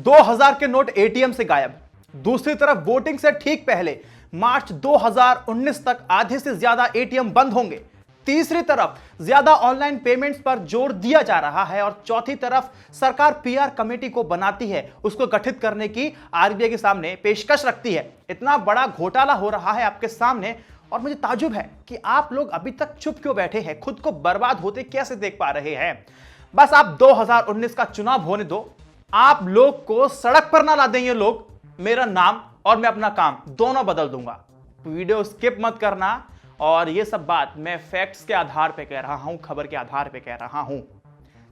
2000 के note ATM से गायब। दूसरी तरफ वोटिंग से ठीक पहले मार्च 2019 तक आधे से ज्यादा एटीएम बंद होंगे। तीसरी तरफ ज्यादा ऑनलाइन पेमेंट्स पर जोर दिया जा रहा है और चौथी तरफ सरकार पीआर कमेटी को बनाती है, उसको गठित करने की आरबीआई के सामने पेशकश रखती है। इतना बड़ा घोटाला हो रहा है आपके सामने और मुझे ताजुब है कि आप लोग अभी तक चुप क्यों बैठे हैं, खुद को बर्बाद होते कैसे देख पा रहे हैं। बस आप 2019 का चुनाव होने दो, आप लोग को सड़क पर ना ला दें ये लोग, मेरा नाम और मैं अपना काम दोनों बदल दूंगा। वीडियो स्किप मत करना और ये सब बात मैं फैक्ट्स के आधार पे कह रहा हूं, खबर के आधार पे कह रहा हूं।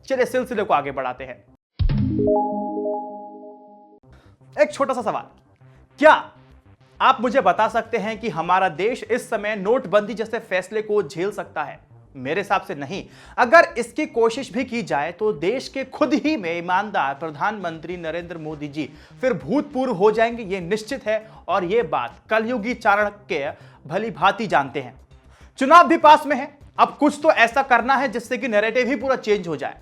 चलिए सिलसिले को आगे बढ़ाते हैं। एक छोटा सा सवाल, क्या आप मुझे बता सकते हैं कि हमारा देश इस समय नोटबंदी जैसे फैसले को झेल सकता है? मेरे हिसाब से नहीं। अगर इसकी कोशिश भी की जाए तो देश के खुद ही में ईमानदार प्रधानमंत्री नरेंद्र मोदी जी फिर भूतपूर्व हो जाएंगे, ये निश्चित है और ये बात कलयुगी चाणक्य भली भांति जानते हैं। चुनाव भी पास में है, अब कुछ तो ऐसा करना है जिससे कि नैरेटिव ही पूरा चेंज हो जाए।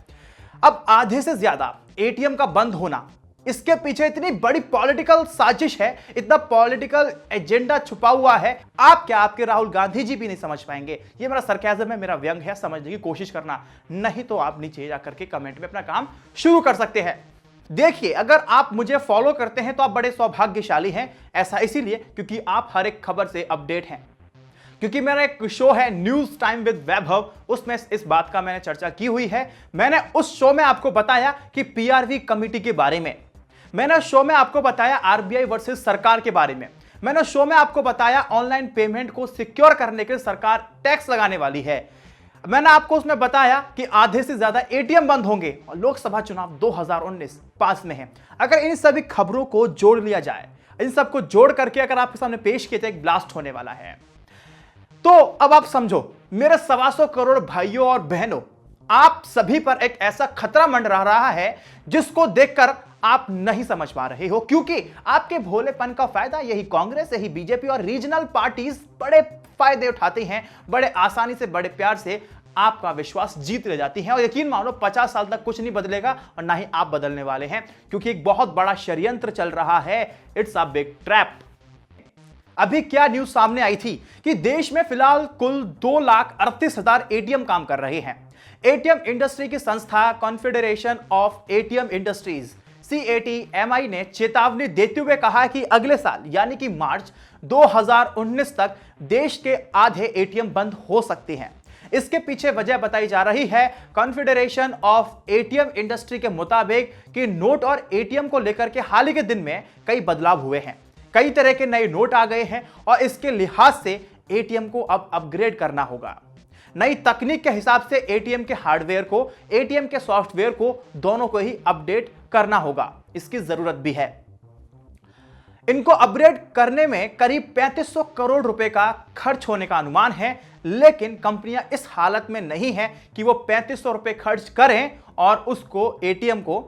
अब आधे से ज्यादा एटीएम का बंद होना, इसके पीछे इतनी बड़ी पॉलिटिकल साजिश है, इतना पॉलिटिकल एजेंडा छुपा हुआ है, आप क्या आपके राहुल गांधी जी भी नहीं समझ पाएंगे। ये मेरा सरकाज़म है, मेरा व्यंग है, समझने की कोशिश करना। नहीं तो आप नीचे जाकर के कमेंट में अपना काम शुरू कर सकते हैं। देखिए, अगर आप मुझे फॉलो करते हैं तो आप बड़े सौभाग्यशाली हैं। ऐसा इसीलिए क्योंकि आप हर एक खबर से अपडेट हैं। क्योंकि मेरा एक शो है न्यूज टाइम विद वैभव, उसमें इस बात का मैंने चर्चा की हुई है। मैंने उस शो में आपको बताया कि पीआरवी कमेटी के बारे में, मैंने शो में आपको बताया आरबीआई वर्सेस सरकार के बारे में, मैंने शो में आपको बताया ऑनलाइन पेमेंट को सिक्योर करने के लिए सरकार टैक्स लगाने वाली है। मैंने आपको उसमें बताया कि आधे से ज्यादा एटीएम बंद होंगे और लोकसभा चुनाव 2019 पास में है। अगर इन सभी खबरों को जोड़ लिया जाए, इन सबको जोड़ करके अगर आपके सामने पेश किए तो एक ब्लास्ट होने वाला है। तो अब आप समझो मेरे 125 करोड़ भाइयों और बहनों, आप सभी पर एक ऐसा खतरा मंडरा रहा है जिसको देखकर आप नहीं समझ पा रहे हो, क्योंकि आपके भोलेपन का फायदा यही कांग्रेस, यही बीजेपी और रीजनल पार्टीज बड़े फायदे उठाती हैं, बड़े आसानी से, बड़े प्यार से आपका विश्वास जीत ले जाती हैं। और यकीन मानो 50 साल तक कुछ नहीं बदलेगा और ना ही आप बदलने वाले हैं, क्योंकि एक बहुत बड़ा षड्यंत्र चल रहा है। It's a big trap. अभी क्या न्यूज सामने आई थी कि देश में फिलहाल कुल 2,38,000 एटीएम काम कर रहे हैं। एटीएम इंडस्ट्री की संस्था confederation of ATM industries CATMI ने चेतावनी देते हुए कहा कि अगले साल यानी कि मार्च 2019 तक देश के आधे एटीएम बंद हो सकते हैं। इसके पीछे वजह बताई जा रही है कॉन्फेडरेशन ऑफ एटीएम इंडस्ट्री के मुताबिक कि नोट और एटीएम को लेकर के हाल ही के दिन में कई बदलाव हुए हैं, कई तरह के नए नोट आ गए हैं और इसके लिहाज से एटीएम को अब अपग्रेड करना होगा। नई तकनीक के हिसाब से एटीएम के हार्डवेयर को, एटीएम के सॉफ्टवेयर को, दोनों को ही अपडेट करना होगा। इसकी जरूरत भी है। इनको अपग्रेड करने में करीब 3500 करोड़ रुपए का खर्च होने का अनुमान है, लेकिन कंपनियां इस हालत में नहीं है कि वो 3500 रुपए खर्च करें और उसको एटीएम को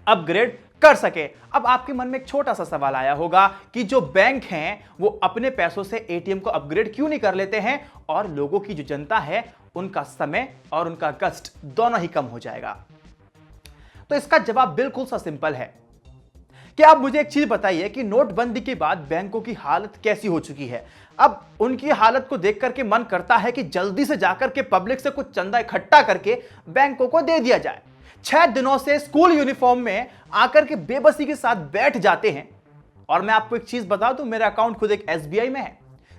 अपग्रेड कर सके। अब आपके मन में एक छोटा सा सवाल आया होगा कि जो बैंक हैं वो अपने पैसों से एटीएम को अपग्रेड क्यों नहीं कर लेते हैं और लोगों की जो जनता है उनका समय और उनका कष्ट दोनों ही कम हो जाएगा। तो इसका जवाब बिल्कुल सा सिंपल है कि आप मुझे एक चीज बताइए कि नोटबंदी के बाद बैंकों की हालत कैसी हो चुकी है। अब उनकी हालत को देख करके मन करता है कि जल्दी से जाकर के पब्लिक से कुछ चंदा इकट्ठा करके बैंकों को दे दिया जाए। 6 दिनों से स्कूल यूनिफॉर्म में आकर के बेबसी के साथ बैठ जाते हैं। और मैं आपको एक चीज बता दूं, मेरा अकाउंट खुद एक एसबीआई में है।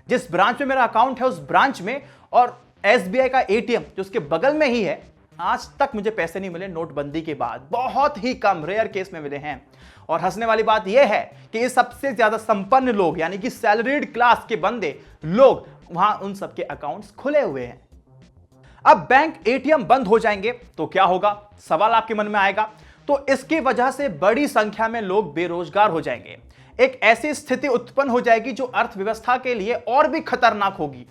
जिस ब्रांच में मेरा अकाउंट है उस ब्रांच में और एसबीआई का एटीएम जो उसके बगल में ही है, आज तक मुझे पैसे नहीं मिले नोटबंदी के बाद। बहुत ही कम, रेयर केस में मिले हैं। और हंसने वाली बात यह है कि ये सबसे ज्यादा संपन्न लोग यानी कि सैलरीड क्लास के बंदे लोग, वहां उन सबके अकाउंट्स खुले हुए हैं। अब बैंक एटीएम बंद हो जाएंगे तो क्या होगा, सवाल आपके मन में आएगा। तो इसकी वजह से बड़ी संख्या में लोग बेरोजगार हो जाएंगे। एक ऐसी स्थिति उत्पन्न हो जाएगी जो अर्थव्यवस्था के लिए और भी खतरनाक होगी।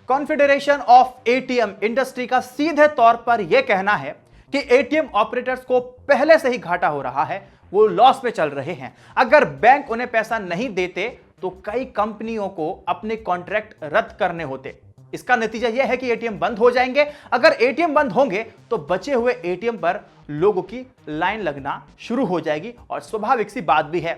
कॉन्फेडरेशन ऑफ एटीएम इंडस्ट्री का सीधे तौर पर यह कहना है कि एटीएम ऑपरेटर्स को पहले से ही घाटा हो रहा है, वो लॉस में चल रहे हैं। अगर बैंक उन्हें पैसा नहीं देते तो कई कंपनियों को अपने कॉन्ट्रैक्ट रद्द करने होते। इसका नतीजा यह है कि एटीएम बंद हो जाएंगे। अगर एटीएम बंद होंगे तो बचे हुए एटीएम पर लोगों की लाइन लगना शुरू हो जाएगी और स्वाभाविक सी बात भी है।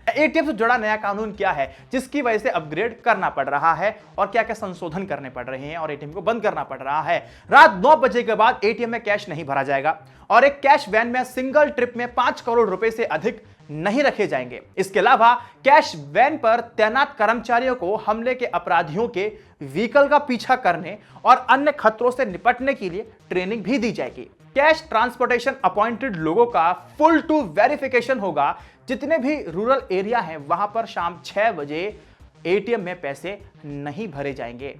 एटीएम से जुड़ा नया कानून क्या है जिसकी वजह से अपग्रेड करना पड़ रहा है और क्या क्या संशोधन करने पड़ रहे हैं और एटीएम को बंद करना पड़ रहा है। रात 9 बजे के बाद एटीएम में कैश नहीं भरा जाएगा और एक कैश वैन में सिंगल ट्रिप में 5 करोड़ रुपए से अधिक नहीं रखे जाएंगे। इसके अलावा कैश वैन पर तैनात कर्मचारियों को हमले के अपराधियों के व्हीकल का पीछा करने और अन्य खतरों से निपटने के लिए ट्रेनिंग भी दी जाएगी। कैश ट्रांसपोर्टेशन अपॉइंटेड लोगों का फुल टू वेरिफिकेशन होगा। जितने भी रूरल एरिया हैं वहां पर शाम 6 बजे एटीएम में पैसे नहीं भरे जाएंगे।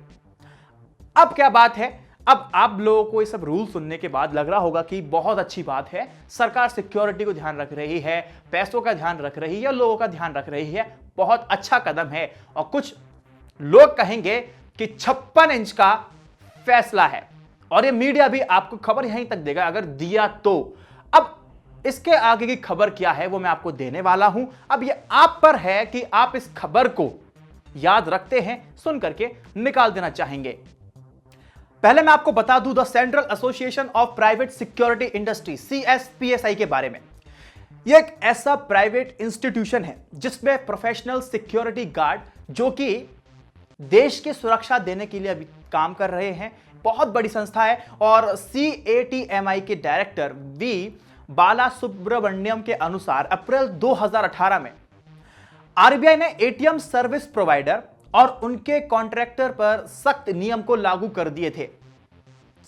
अब क्या बात है, अब आप लोगों को ये सब रूल सुनने के बाद लग रहा होगा कि बहुत अच्छी बात है, सरकार सिक्योरिटी को ध्यान रख रही है, पैसों का ध्यान रख रही है, लोगों का ध्यान रख रही है, बहुत अच्छा कदम है। और कुछ लोग कहेंगे कि 56 इंच का फैसला है और ये मीडिया भी आपको खबर यहीं तक देगा अगर दिया तो। अब इसके आगे की खबर क्या है वो मैं आपको देने वाला हूं। अब ये आप पर है कि आप इस खबर को याद रखते हैं, सुन करके निकाल देना चाहेंगे। पहले मैं आपको बता दूं the central association of private security industry CSPSI के बारे में। यह एक ऐसा प्राइवेट इंस्टीट्यूशन है जिसमें प्रोफेशनल सिक्योरिटी गार्ड जो कि देश की सुरक्षा देने के लिए अभी काम कर रहे हैं, बहुत बड़ी संस्था है। और CATMI के डायरेक्टर V बाला सुब्रमण्यम के अनुसार अप्रैल 2018 में आरबीआई ने एटीएम सर्विस प्रोवाइडर और उनके कॉन्ट्रैक्टर पर सख्त नियम को लागू कर दिए थे।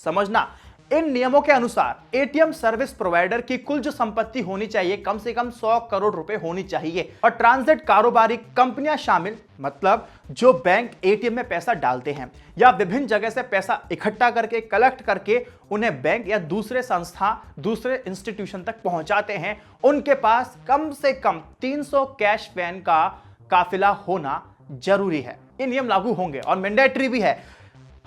समझना, इन नियमों के अनुसार एटीएम सर्विस प्रोवाइडर की कुल जो संपत्ति होनी चाहिए कम से कम 100 करोड़ रुपए होनी चाहिए और ट्रांजिट कारोबारी कंपनियां शामिल, मतलब जो बैंक एटीएम में पैसा डालते हैं या विभिन्न जगह से पैसा इकट्ठा करके कलेक्ट करके उन्हें बैंक या दूसरे संस्था दूसरे इंस्टीट्यूशन तक पहुंचाते हैं, उनके पास कम से कम 300 कैश वैन का काफिला होना जरूरी है। ये नियम लागू होंगे और मैंडेटरी भी है।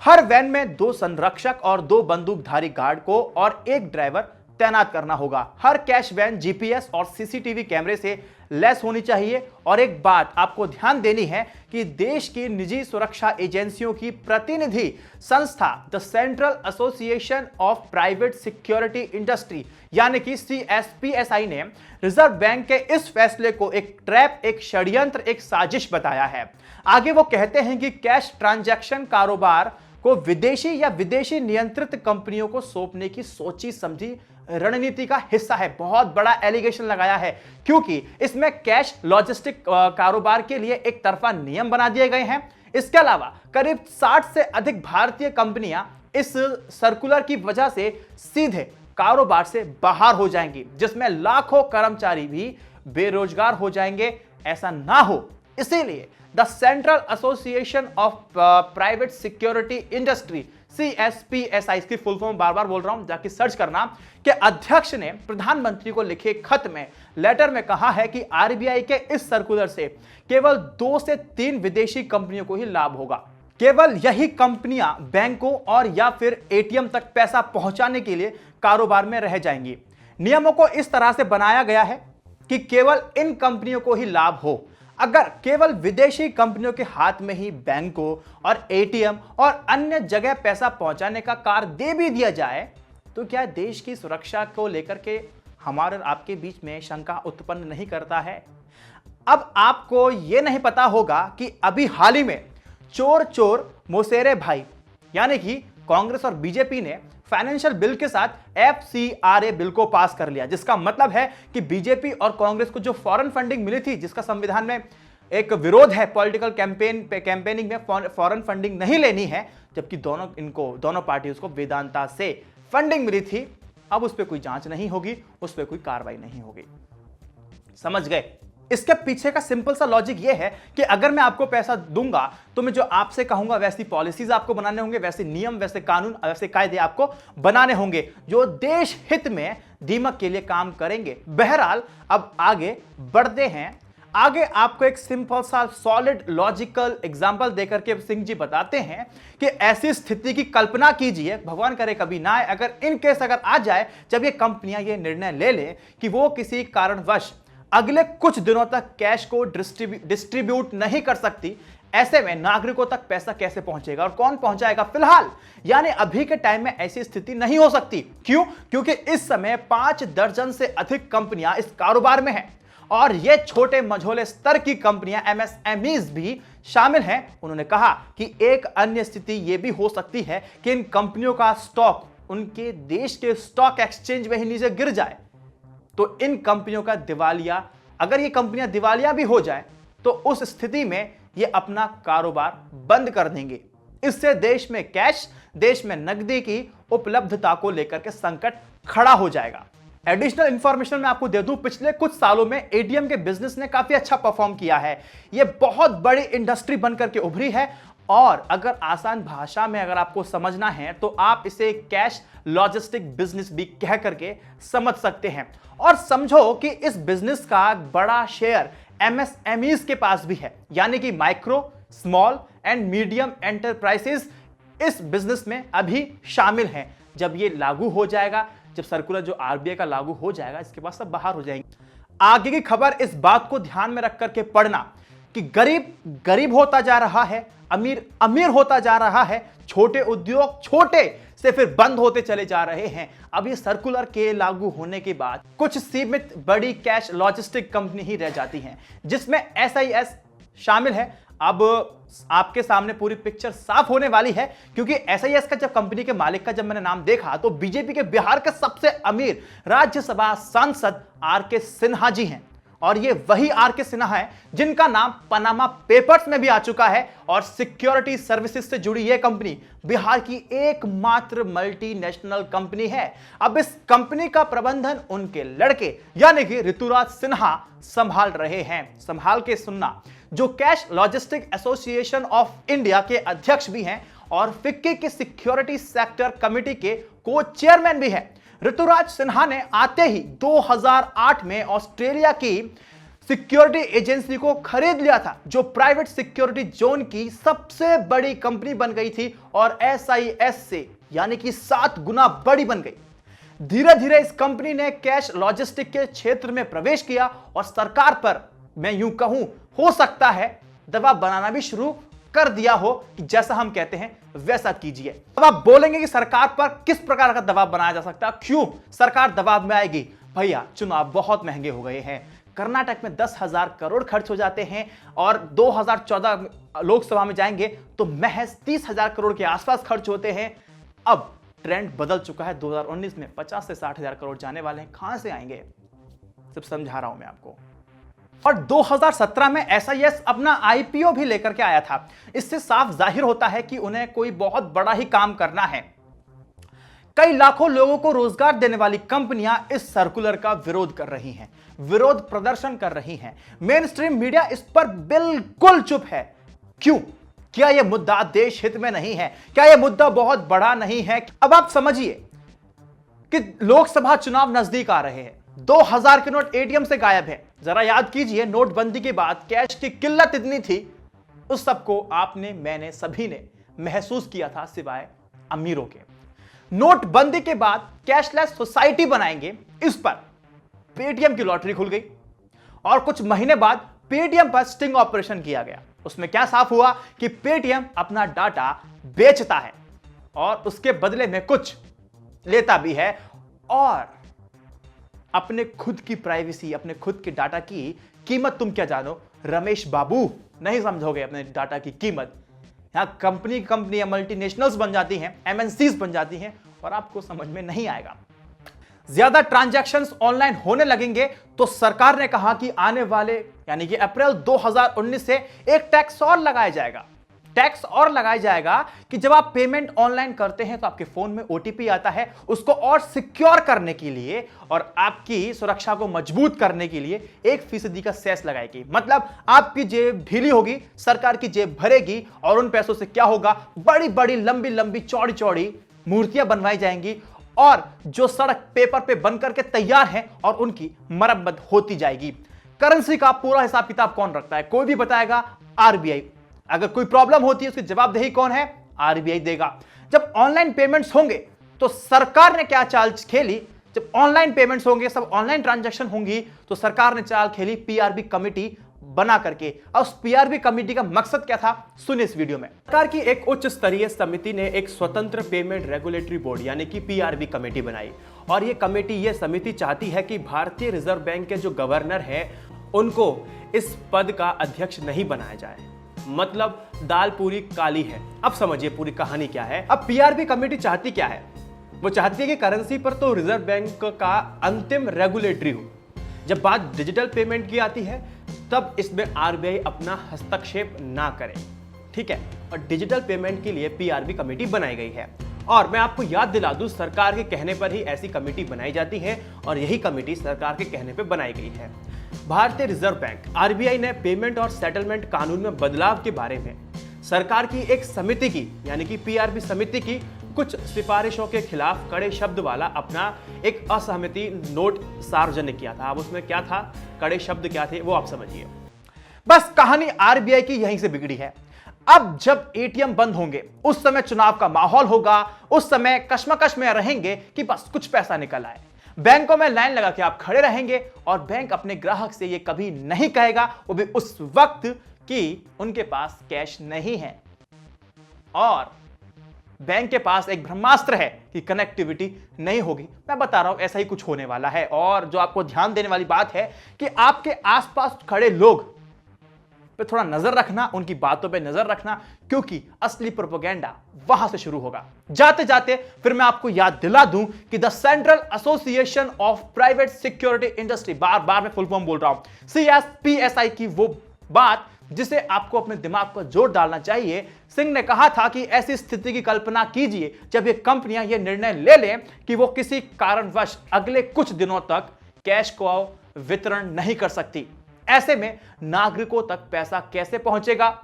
हर वैन में 2 संरक्षक और 2 बंदूकधारी गार्ड को और 1 ड्राइवर तैनात करना होगा। हर कैश वैन जीपीएस और सीसीटीवी कैमरे से लैस होनी चाहिए। और एक बात आपको ध्यान देनी है कि देश की निजी सुरक्षा एजेंसियों की प्रतिनिधि संस्था the central association of private security industry यानी कि CSPSI ने रिजर्व बैंक के इस फैसले को एक ट्रैप, एक षड्यंत्र, एक साजिश बताया है। आगे वो कहते हैं कि कैश ट्रांजैक्शन कारोबार को विदेशी या विदेशी नियंत्रित कंपनियों को सौंपने की सोची समझी रणनीति का हिस्सा है। बहुत बड़ा एलिगेशन लगाया है क्योंकि इसमें कैश लॉजिस्टिक कारोबार के लिए एक तरफा नियम बना दिए गए हैं। इसके अलावा करीब 60 से अधिक भारतीय कंपनियां इस सर्कुलर की वजह से सीधे कारोबार से बाहर हो जाएंगी, जिसमें लाखों कर्मचारी भी बेरोजगार हो जाएंगे। ऐसा ना हो, इसीलिए the central association of private security industry CSPSI, इसकी फुल फॉर्म बार बार बोल रहा हूं, जाके सर्च करना, के अध्यक्ष ने प्रधानमंत्री को लिखे खत में लेटर में कहा है कि आरबीआई के इस सर्कुलर से केवल 2 से 3 विदेशी कंपनियों को ही लाभ होगा। केवल यही कंपनियां बैंकों और या फिर एटीएम तक पैसा पहुंचाने के लिए कारोबार में रह जाएंगी। नियमों को इस तरह से बनाया गया है कि केवल इन कंपनियों को ही लाभ हो। अगर केवल विदेशी कंपनियों के हाथ में ही बैंकों और एटीएम और अन्य जगह पैसा पहुंचाने का कार्य दे भी दिया जाए तो क्या देश की सुरक्षा को लेकर के हमारे और आपके बीच में शंका उत्पन्न नहीं करता है? अब आपको यह नहीं पता होगा कि अभी हाल ही में चोर चोर मोसेरे भाई यानी कि कांग्रेस और बीजेपी ने फाइनेंशियल बिल के साथ FCRA बिल को पास कर लिया, जिसका मतलब है कि बीजेपी और कांग्रेस को जो फॉरेन फंडिंग मिली थी, जिसका संविधान में एक विरोध है, पॉलिटिकल कैंपेनिंग में फॉरेन फंडिंग नहीं लेनी है, जबकि दोनों पार्टी उसको वेदांता से फंडिंग मिली थी। अब उस पर कोई जांच नहीं होगी, उस पर कोई कार्रवाई नहीं होगी। समझ गए? इसके पीछे का सिंपल सा लॉजिक यह है कि अगर मैं आपको पैसा दूंगा तो मैं जो आपसे कहूंगा वैसी पॉलिसीज आपको बनाने होंगे, वैसे नियम, वैसे कानून, वैसे कायदे आपको बनाने होंगे जो देश हित में दीमक के लिए काम करेंगे। बहरहाल अब आगे बढ़ते हैं। आगे आपको एक सिंपल सा सॉलिड लॉजिकल एग्जांपल देकर के सिंह जी बताते हैं कि ऐसी स्थिति की कल्पना कीजिए, भगवान करे कभी ना आए, अगर इन केस अगर आ जाए जब ये कंपनियां ये निर्णय ले लें कि वो किसी कारणवश अगले कुछ दिनों तक कैश को डिस्ट्रीब्यूट नहीं कर सकती, ऐसे में नागरिकों तक पैसा कैसे पहुंचेगा और कौन पहुंचाएगा? फिलहाल यानी अभी के टाइम में ऐसी स्थिति नहीं हो सकती। क्यों? क्योंकि इस समय 5 दर्जन से अधिक कंपनियां इस कारोबार में हैं और ये छोटे मझोले स्तर की कंपनियां एमएसएमईज भी शामिल हैं। उन्होंने कहा कि एक अन्य स्थिति यह भी हो सकती है कि इन कंपनियों का स्टॉक उनके देश के स्टॉक एक्सचेंज में ही नीचे गिर जाए, तो इन कंपनियों का दिवालिया, अगर ये कंपनियां दिवालिया भी हो जाए तो उस स्थिति में ये अपना कारोबार बंद कर देंगे। इससे देश में कैश, देश में नकदी की उपलब्धता को लेकर के संकट खड़ा हो जाएगा। एडिशनल इंफॉर्मेशन मैं आपको दे दूं, पिछले कुछ सालों में एटीएम के बिजनेस ने काफी अच्छा परफॉर्म किया है। यह बहुत बड़ी इंडस्ट्री बनकर के उभरी है और अगर आसान भाषा में अगर आपको समझना है तो आप इसे कैश लॉजिस्टिक बिजनेस भी कह करके समझ सकते हैं। और समझो कि इस बिजनेस का बड़ा शेयर एमएसएमईज के पास भी है, यानी कि micro, small and medium enterprises इस बिजनेस में अभी शामिल हैं। जब ये लागू हो जाएगा, जब सर्कुलर जो आरबीआई का लागू हो जाएगा, इसके बाद सब बाहर हो जाएंगे। आगे की खबर इस बात को ध्यान में रख करके पढ़ना कि गरीब गरीब होता जा रहा है, अमीर अमीर होता जा रहा है, छोटे उद्योग छोटे से फिर बंद होते चले जा रहे हैं। अब ये सर्कुलर के लागू होने के बाद कुछ सीमित बड़ी कैश लॉजिस्टिक कंपनी ही रह जाती हैं, जिसमें एसआईएस शामिल है। अब आपके सामने पूरी पिक्चर साफ होने वाली है, क्योंकि एसआईएस का जब कंपनी के मालिक का जब मैंने नाम देखा तो बीजेपी के बिहार के सबसे अमीर राज्यसभा सांसद आर.के. सिन्हा जी हैं। और ये वही आर.के. सिन्हा है जिनका नाम पनामा पेपर्स में भी आ चुका है। और सिक्योरिटी सर्विसेज से जुड़ी यह कंपनी बिहार की एकमात्र मल्टीनेशनल कंपनी है। अब इस कंपनी का प्रबंधन उनके लड़के यानी कि ऋतुराज सिन्हा संभाल रहे हैं। संभाल के सुनना, जो cash logistic association of India के अध्यक्ष भी हैं और फिक्की के सिक्योरिटी सेक्टर कमेटी के को चेयरमैन भी हैं। ऋतुराज सिन्हा ने आते ही 2008 में ऑस्ट्रेलिया की सिक्योरिटी एजेंसी को खरीद लिया था, जो प्राइवेट सिक्योरिटी जोन की सबसे बड़ी कंपनी बन गई थी और एसआईएस से यानी कि 7 गुना बड़ी बन गई। धीरे धीरे इस कंपनी ने कैश लॉजिस्टिक के क्षेत्र में प्रवेश किया और सरकार पर, मैं यूं कहूं, हो सकता है दबाव बनाना भी शुरू कर दिया हो कि जैसा हम कहते हैं वैसा कीजिए। अब आप बोलेंगे कि सरकार पर किस प्रकार का दबाव बनाया जा सकता है, क्यों सरकार दबाव में आएगी? भैया, चुनाव बहुत महंगे हो गए हैं। कर्नाटक में 10,000 करोड़ खर्च हो जाते हैं और 2014 लोकसभा में जाएंगे तो महज 30,000 करोड़ के आसपास खर्च होते हैं। अब ट्रेंड बदल चुका है, 2019 में 50 से 60,000 करोड़ जाने वाले हैं। कहां से आएंगे? सब समझा रहा हूं मैं आपको। और 2017 में एसआईएस अपना आईपीओ भी लेकर के आया था। इससे साफ जाहिर होता है कि उन्हें कोई बहुत बड़ा ही काम करना है। कई लाखों लोगों को रोजगार देने वाली कंपनियां इस सर्कुलर का विरोध कर रही हैं, विरोध प्रदर्शन कर रही हैं। मेन स्ट्रीम मीडिया इस पर बिल्कुल चुप है। क्यों? क्या यह मुद्दा देश हित में नहीं है? क्या यह मुद्दा बहुत बड़ा नहीं है? अब आप समझिए कि लोकसभा चुनाव नजदीक आ रहे हैं, 2000 के नोट एटीएम से गायब है। जरा याद कीजिए, नोटबंदी के बाद कैश की किल्लत इतनी थी, उस सबको आपने, मैंने, सभी ने महसूस किया था सिवाय अमीरों के। नोटबंदी के बाद कैशलेस सोसाइटी बनाएंगे, इस पर पेटीएम की लॉटरी खुल गई और कुछ महीने बाद पेटीएम पर स्टिंग ऑपरेशन किया गया। उसमें क्या साफ हुआ कि पेटीएम अपना डाटा बेचता है और उसके बदले में कुछ लेता भी है और अपने खुद की प्राइवेसी, अपने खुद के डाटा की कीमत तुम क्या जानो रमेश बाबू? नहीं समझोगे अपने डाटा की कीमत। यहां कंपनी मल्टीनेशनल्स बन जाती हैं, एमएनसीज बन जाती हैं और आपको समझ में नहीं आएगा। ज्यादा ट्रांजैक्शंस ऑनलाइन होने लगेंगे तो सरकार ने कहा कि आने वाले यानी कि अप्रैल 2019 से एक टैक्स और लगाया जाएगा। टैक्स और लगाया जाएगा कि जब आप पेमेंट ऑनलाइन करते हैं तो आपके फोन में ओटीपी आता है, उसको और सिक्योर करने के लिए और आपकी सुरक्षा को मजबूत करने के लिए 1% का सेस लगाएगी। मतलब आपकी जेब ढीली होगी, सरकार की जेब भरेगी और उन पैसों से क्या होगा, बड़ी बड़ी लंबी लंबी चौड़ी चौड़ी मूर्तियां बनवाई जाएंगी और जो सड़क पेपर पे बन करके तैयार है और उनकी मरम्मत होती जाएगी। करेंसी का पूरा हिसाब किताब कौन रखता है? कोई भी बताएगा, आरबीआई। अगर कोई प्रॉब्लम होती है उसकी जवाबदेही कौन है? आरबीआई देगा। जब ऑनलाइन पेमेंट्स होंगे तो सरकार ने क्या चाल खेली? जब ऑनलाइन पेमेंट्स होंगे, सब ऑनलाइन ट्रांजैक्शन होंगी तो सरकार ने चाल खेली, पीआरबी कमेटी बना करके। और उस पीआरबी कमेटी का मकसद क्या था, सुनिए इस वीडियो में। सरकार की एक उच्च स्तरीय समिति ने एक स्वतंत्र पेमेंट रेगुलेटरी बोर्ड यानी कि पीआरबी कमेटी बनाई और ये समिति चाहती है कि भारतीय रिजर्व बैंक के जो गवर्नर है उनको इस पद का अध्यक्ष नहीं बनाया जाए। मतलब दाल पूरी काली है। अब समझिए पूरी कहानी क्या है। अब पीआरबी कमेटी चाहती क्या है, वो चाहती है कि करेंसी पर तो रिजर्व बैंक का अंतिम रेगुलेटरी हो, जब बात डिजिटल पेमेंट की आती है तब इसमें आरबीआई अपना हस्तक्षेप ना करे, ठीक है। और डिजिटल पेमेंट के लिए पीआरबी कमेटी बनाई गई है और मैं आपको याद दिला दूं, सरकार के कहने पर ही ऐसी कमेटी बनाई जाती है और यही कमेटी सरकार के कहने पर बनाई गई है। भारतीय रिजर्व बैंक आरबीआई ने पेमेंट और सेटलमेंट कानून में बदलाव के बारे में सरकार की एक समिति की यानी कि पीआरबी समिति की कुछ सिफारिशों के खिलाफ कड़े शब्द वाला अपना एक असहमति नोट सार्वजनिक किया था। अब उसमें क्या था, कड़े शब्द क्या थे, वो आप समझिए। बस कहानी आरबीआई की यहीं से बिगड़ी है। अब जब एटीएम बंद होंगे, उस समय चुनाव का माहौल होगा, उस समय कश्मकश में रहेंगे कि बस कुछ पैसा निकल आए। बैंकों में लाइन लगा के आप खड़े रहेंगे और बैंक अपने ग्राहक से ये कभी नहीं कहेगा, वो भी उस वक्त कि उनके पास कैश नहीं है। और बैंक के पास एक ब्रह्मास्त्र है कि कनेक्टिविटी नहीं होगी। मैं बता रहा हूं ऐसा ही कुछ होने वाला है। और जो आपको ध्यान देने वाली बात है कि आपके आसपास खड़े लोग पे थोड़ा नजर रखना, उनकी बातों पे नजर रखना, क्योंकि असली प्रोपेगेंडा वहां से शुरू होगा। जाते जाते फिर मैं आपको याद दिला दूं कि the central association of private security industry, बार बार मैं फुल फॉर्म बोल रहा हूं, CSPSI की वो बात जिसे आपको अपने दिमाग पर जोर डालना चाहिए। सिंह ने कहा था कि ऐसी स्थिति की कल्पना कीजिए जब ये कंपनियां ये निर्णय ले लें कि वो किसी कारणवश अगले कुछ दिनों तक कैश को वितरण नहीं कर सकती। ऐसे में नागरिकों तक पैसा कैसे पहुंचेगा?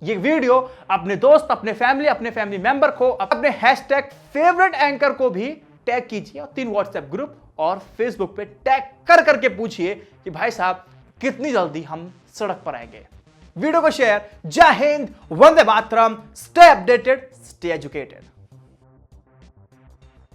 ये वीडियो अपने दोस्त, अपने फैमिली मेंबर को, अपने हैशटैग फेवरेट एंकर को भी टैग कीजिए और 3 व्हाट्सएप ग्रुप और फेसबुक पे टैग कर करके पूछिए कि भाई साहब कितनी जल्दी हम सड़क पर आएंगे। वीडियो को शेयर। जय Hind, Vande Mataram, stay updated, stay educated.